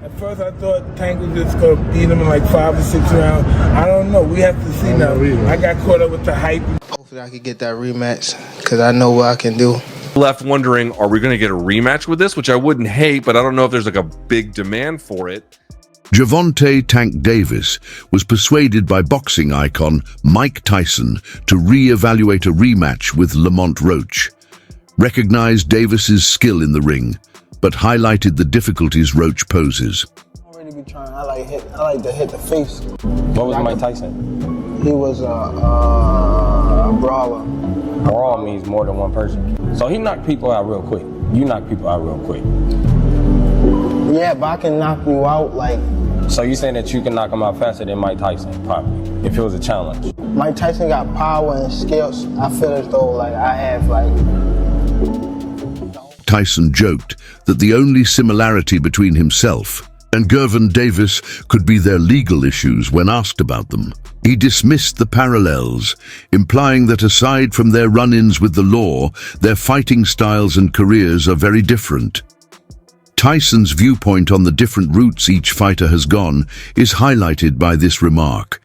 At first I thought Tank was just going to beat him in like 5 or 6 rounds. I don't know. We have to see now. I got caught up with the hype. Hopefully I can get that rematch because I know what I can do. Left wondering, are we going to get a rematch with this? Which I wouldn't hate, but I don't know if there's like a big demand for it. Gervonta "Tank" Davis was persuaded by boxing icon Mike Tyson to re-evaluate a rematch with Lamont Roach. Recognized Davis's skill in the ring, but highlighted the difficulties Roach poses. I don't really be trying. I like to hit the face. What was Mike Tyson? He was a brawler. Brawl means more than one person. So he knocked people out real quick. You knock people out real quick. Yeah, but I can knock you out like... So you saying that you can knock him out faster than Mike Tyson, probably, if it was a challenge? Mike Tyson got power and skills. I feel as though like I have like... Tyson joked that the only similarity between himself and Gervonta Davis could be their legal issues when asked about them. He dismissed the parallels, implying that aside from their run-ins with the law, their fighting styles and careers are very different. Tyson's viewpoint on the different routes each fighter has gone is highlighted by this remark.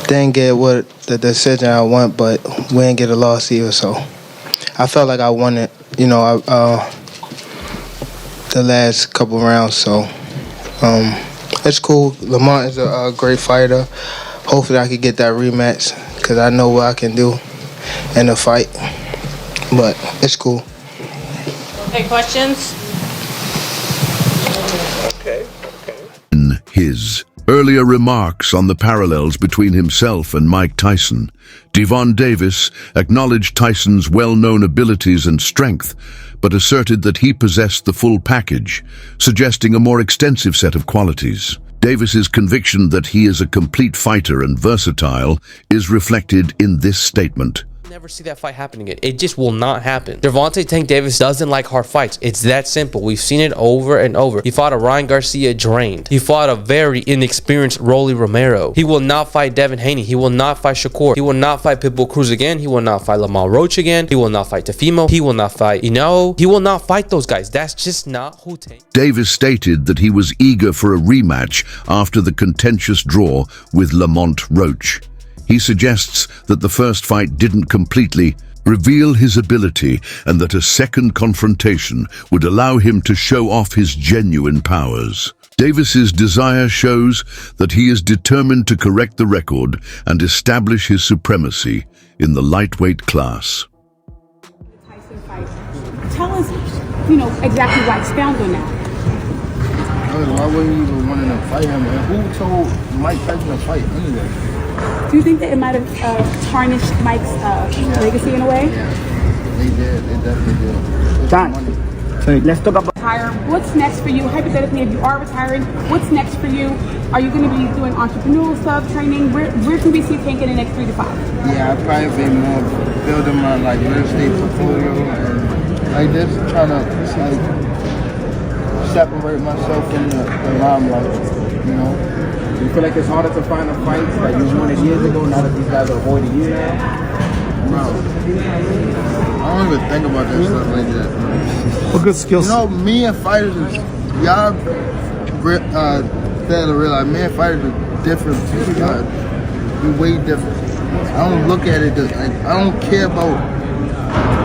Didn't get what the decision I want, but we didn't get a loss either, so I felt like I won it, you know, the last couple rounds, so it's cool. Lamont is a great fighter. Hopefully I could get that rematch because I know what I can do in a fight, but it's cool. Okay, questions? Okay. In his earlier remarks on the parallels between himself and Mike Tyson, Gervonta Davis acknowledged Tyson's well-known abilities and strength, but asserted that he possessed the full package, suggesting a more extensive set of qualities. Davis's conviction that he is a complete fighter and versatile is reflected in this statement. Never see that fight happening again. It just will not happen. Gervonta "Tank" Davis doesn't like hard fights. It's that simple. We've seen it over and over. He fought a Ryan Garcia drained. He fought a very inexperienced Rolly Romero. He will not fight Devin Haney. He will not fight Shakur. He will not fight Pitbull Cruz again. He will not fight Lamont Roach again. He will not fight Tefimo. He will not fight Ino. He will not fight those guys. That's just not who Tank. Davis stated that he was eager for a rematch after the contentious draw with Lamont Roach. He suggests that the first fight didn't completely reveal his ability and that a second confrontation would allow him to show off his genuine powers. Davis's desire shows that he is determined to correct the record and establish his supremacy in the lightweight class. Tyson fight. Tell us, exactly why. Expound on that. Why wouldn't you even want to fight him? And who told Mike Tyson to fight anyway? Do you think that it might have tarnished Mike's legacy in a way? Yeah, they did. They definitely did. John, so let's talk about... What's next for you? Hypothetically, if you are retiring, what's next for you? Are you going to be doing entrepreneurial stuff, training? Where can we see Tank in the next 3 to 5? Yeah, I'd probably be more building my real estate portfolio and just trying to separate myself from the limelight, You feel like it's harder to find a fight that you wanted years ago now that these guys are avoiding you now? Bro, I don't even think about that stuff like that. What good skills? Me and fighters is, y'all fail to realize, me and fighters are different. We way different. I don't look at it, I don't care about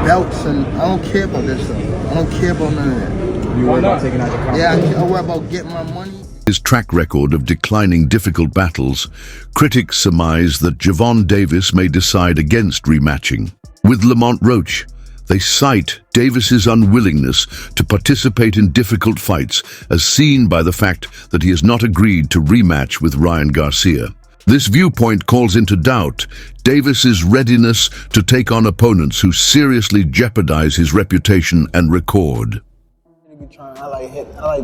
belts and I don't care about that stuff. I don't care about none of that. You worry about taking out the car? Yeah, I worry about getting my money. His track record of declining difficult battles, critics surmise that Gervonta Davis may decide against rematching. With Lamont Roach, they cite Davis's unwillingness to participate in difficult fights as seen by the fact that he has not agreed to rematch with Ryan Garcia. This viewpoint calls into doubt Davis's readiness to take on opponents who seriously jeopardize his reputation and record. I like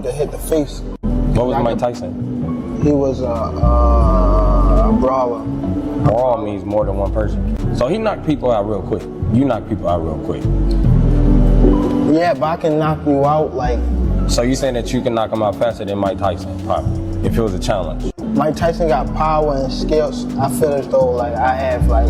to hit the face. What was Mike Tyson? He was a brawler. Brawl means more than one person. So he knocked people out real quick. You knock people out real quick. Yeah, but I can knock you out like... So you saying that you can knock him out faster than Mike Tyson, probably, if it was a challenge? Mike Tyson got power and skills. I feel as though like I have the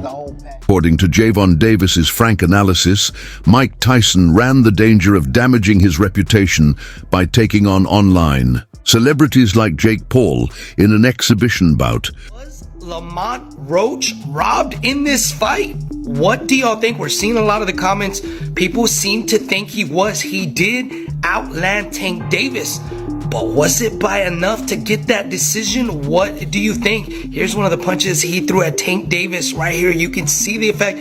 whole pack. According to Gervonta Davis's frank analysis, Mike Tyson ran the danger of damaging his reputation by taking on online celebrities like Jake Paul in an exhibition bout. Was Lamont Roach robbed in this fight? What do y'all think? We're seeing a lot of the comments. People seem to think he was. He did outland Tank Davis. But was it by enough to get that decision? What do you think? Here's one of the punches he threw at Tank Davis right here. You can see the effect.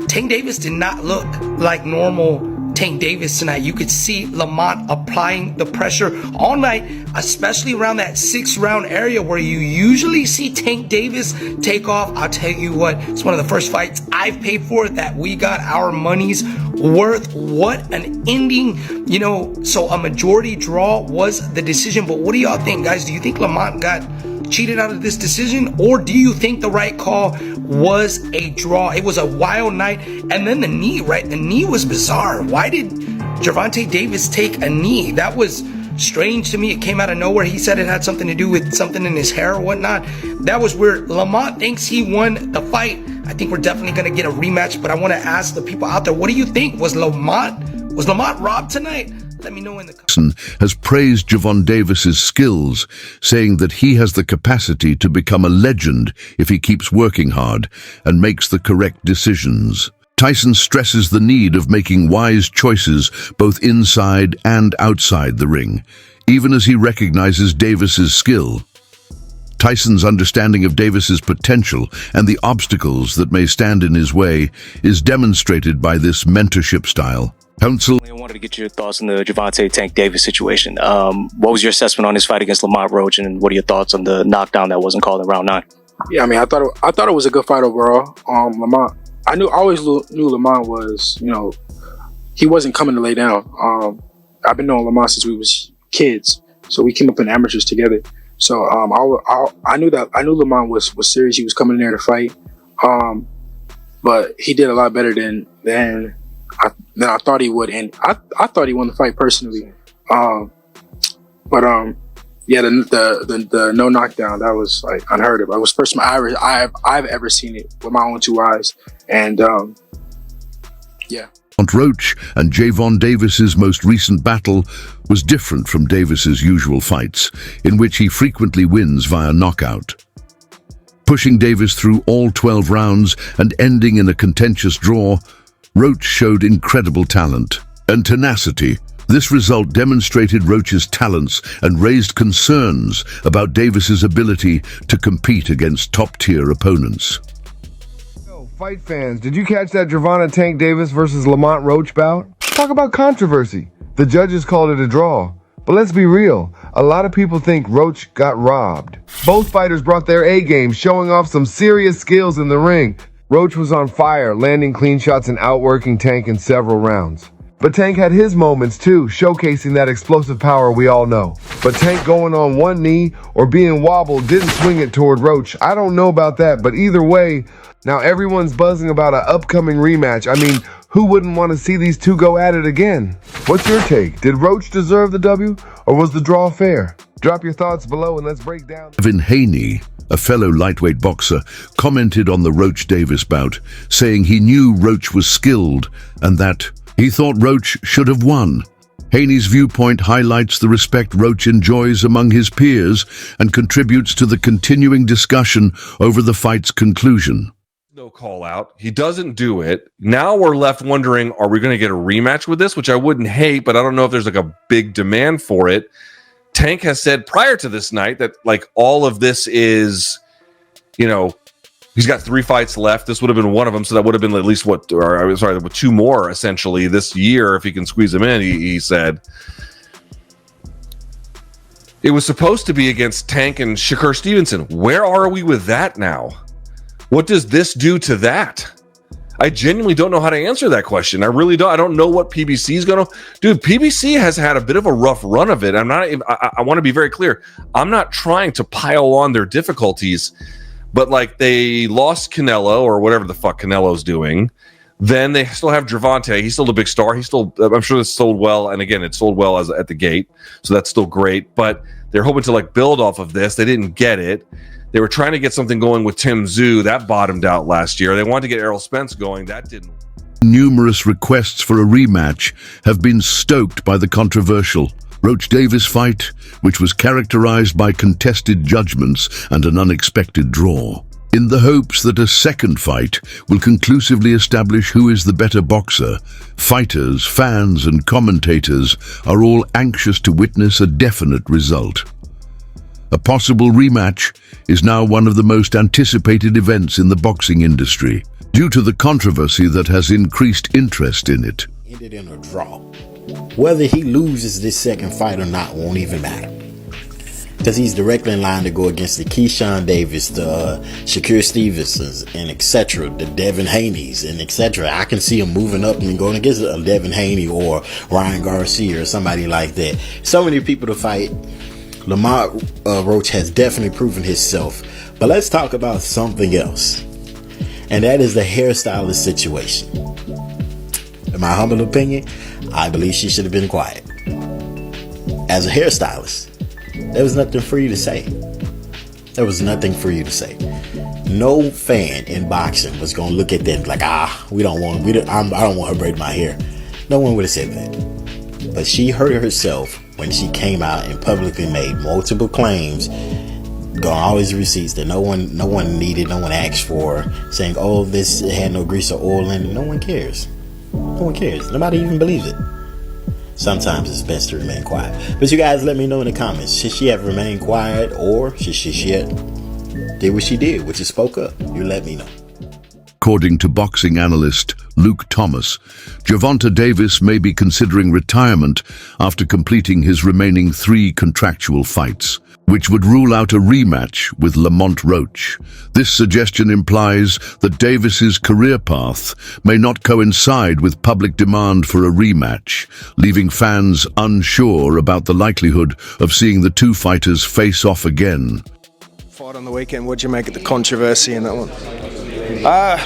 Tank Davis did not look like normal Tank Davis tonight. You could see Lamont applying the pressure all night, especially around that 6th round area where you usually see Tank Davis take off. I'll tell you what, it's one of the first fights I've paid for that we got our money's worth. What an ending, you know. So a majority draw was the decision. But what do y'all think, guys? Do you think Lamont got cheated out of this decision, or do you think the right call was a draw? It was a wild night. And then the knee, right? The knee was bizarre. Why did Gervonta Davis take a knee? That was strange to me. It came out of nowhere. He said it had something to do with something in his hair or whatnot. That was weird. Lamont thinks he won the fight. I think we're definitely going to get a rematch, but I want to ask the people out there, what do you think? Was Lamont robbed tonight? Let me know in the comments. Has praised Gervonta Davis's skills, saying that he has the capacity to become a legend if he keeps working hard and makes the correct decisions. Tyson stresses the need of making wise choices both inside and outside the ring, even as he recognizes Davis's skill. Tyson's understanding of Davis's potential and the obstacles that may stand in his way is demonstrated by this mentorship style. Counsel. I wanted to get your thoughts on the Gervonta Tank Davis situation. What was your assessment on his fight against Lamont Roach, and what are your thoughts on the knockdown that wasn't called in round 9? Yeah, I mean, I thought it was a good fight overall. Lamont, I always knew Lamont was, you know, he wasn't coming to lay down. I've been knowing Lamont since we was kids, so we came up in amateurs together. So I knew Lamont was serious. He was coming in there to fight, but he did a lot better than I thought he would, and I thought he won the fight personally. Yeah, the no knockdown, that was like unheard of. It was the first time I've ever seen it with my own 2 eyes, and yeah. Lamont Roach and Gervonta Davis's most recent battle was different from Davis's usual fights, in which he frequently wins via knockout. Pushing Davis through all 12 rounds and ending in a contentious draw, Roach showed incredible talent and tenacity. This result demonstrated Roach's talents and raised concerns about Davis's ability to compete against top-tier opponents. Fight fans, did you catch that Gervonta Tank Davis versus Lamont Roach bout? Talk about controversy. The judges called it a draw. But let's be real, a lot of people think Roach got robbed. Both fighters brought their A-game, showing off some serious skills in the ring. Roach was on fire, landing clean shots and outworking Tank in several rounds. But Tank had his moments too, showcasing that explosive power we all know. But Tank going on one knee or being wobbled didn't swing it toward Roach. I don't know about that, but either way, now everyone's buzzing about an upcoming rematch. I mean, who wouldn't want to see these two go at it again? What's your take? Did Roach deserve the W, or was the draw fair? Drop your thoughts below and let's break down. Kevin Haney, a fellow lightweight boxer, commented on the Roach-Davis bout, saying he knew Roach was skilled and that he thought Roach should have won. Haney's viewpoint highlights the respect Roach enjoys among his peers and contributes to the continuing discussion over the fight's conclusion. No call out. He doesn't do it. Now we're left wondering, are we going to get a rematch with this? Which I wouldn't hate, but I don't know if there's like a big demand for it. Tank has said prior to this night that like all of this is, you know, he's got 3 fights left. This would have been one of them. So that would have been at least 2 more essentially this year if he can squeeze them in. He said it was supposed to be against Tank and Shakur Stevenson. Where are we with that now? What does this do to that? I genuinely don't know how to answer that question. I really don't. I don't know what PBC is going to do. PBC has had a bit of a rough run of it. I want to be very clear. I'm not trying to pile on their difficulties, but like they lost Canelo or whatever the fuck Canelo's doing. Then they still have Gervonta. He's still a big star. I'm sure it's sold well. And again, it sold well at the gate. So that's still great. But they're hoping to build off of this. They didn't get it. They were trying to get something going with Tim Tszyu. That bottomed out last year. They wanted to get Errol Spence going. That didn't. Numerous requests for a rematch have been stoked by the controversial Roach-Davis fight, which was characterized by contested judgments and an unexpected draw, in the hopes that a second fight will conclusively establish who is the better boxer. Fighters, fans, and commentators are all anxious to witness a definite result. A possible rematch is now one of the most anticipated events in the boxing industry, due to the controversy that has increased interest in it. Ended in a draw. Whether he loses this second fight or not won't even matter, because he's directly in line to go against the Keyshawn Davis, the Shakur Stevensons, and etc., the Devin Haneys, and etc. I can see him moving up and going against a Devin Haney or Ryan Garcia or somebody like that. So many people to fight. Lamont Roach has definitely proven himself. But let's talk about something else, and that is the hairstylist situation. In my humble opinion, I believe she should have been quiet. As a hairstylist, there was nothing for you to say. There was nothing for you to say. No fan in boxing was gonna look at that like, I don't want her braiding my hair. No one would have said that. But she hurt herself when she came out and publicly made multiple claims, got all these receipts that no one needed, no one asked for, saying, oh, this had no grease or oil in it. No one cares. No one cares. Nobody even believes it. Sometimes it's best to remain quiet. But you guys let me know in the comments. Should she have remained quiet, or should she have did what she did, which is spoke up? You let me know. According to boxing analyst Luke Thomas, Gervonta Davis may be considering retirement after completing his remaining 3 contractual fights, which would rule out a rematch with Lamont Roach. This suggestion implies that Davis's career path may not coincide with public demand for a rematch, leaving fans unsure about the likelihood of seeing the two fighters face off again. Fight on the weekend, what'd you make of the controversy in that one?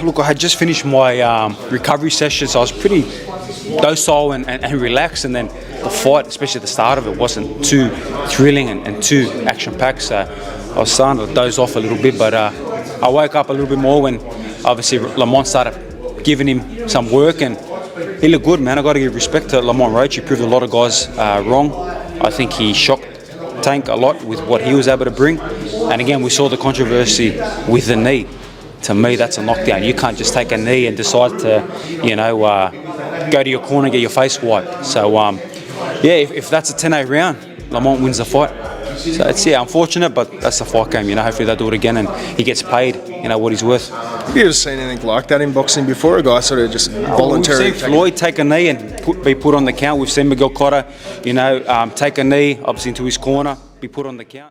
Look, I had just finished my recovery session, so I was pretty docile and relaxed, and then the fight, especially at the start of it, wasn't too thrilling and too action-packed, so I was starting to doze off a little bit, but I woke up a little bit more when obviously Lamont started giving him some work, and he looked good, man. I got to give respect to Lamont Roach. He proved a lot of guys wrong. I think he shocked Tank a lot with what he was able to bring, and again, we saw the controversy with the knee. To me, that's a knockdown. You can't just take a knee and decide to, go to your corner and get your face wiped. So, if that's a 10-8 round, Lamont wins the fight. So it's unfortunate, but that's the fight game. Hopefully they'll do it again and he gets paid, what he's worth. Have you ever seen anything like that in boxing before? A guy sort of just voluntarily. We've seen Floyd take a knee and be put on the count. We've seen Miguel Cotto, take a knee, obviously into his corner, be put on the count.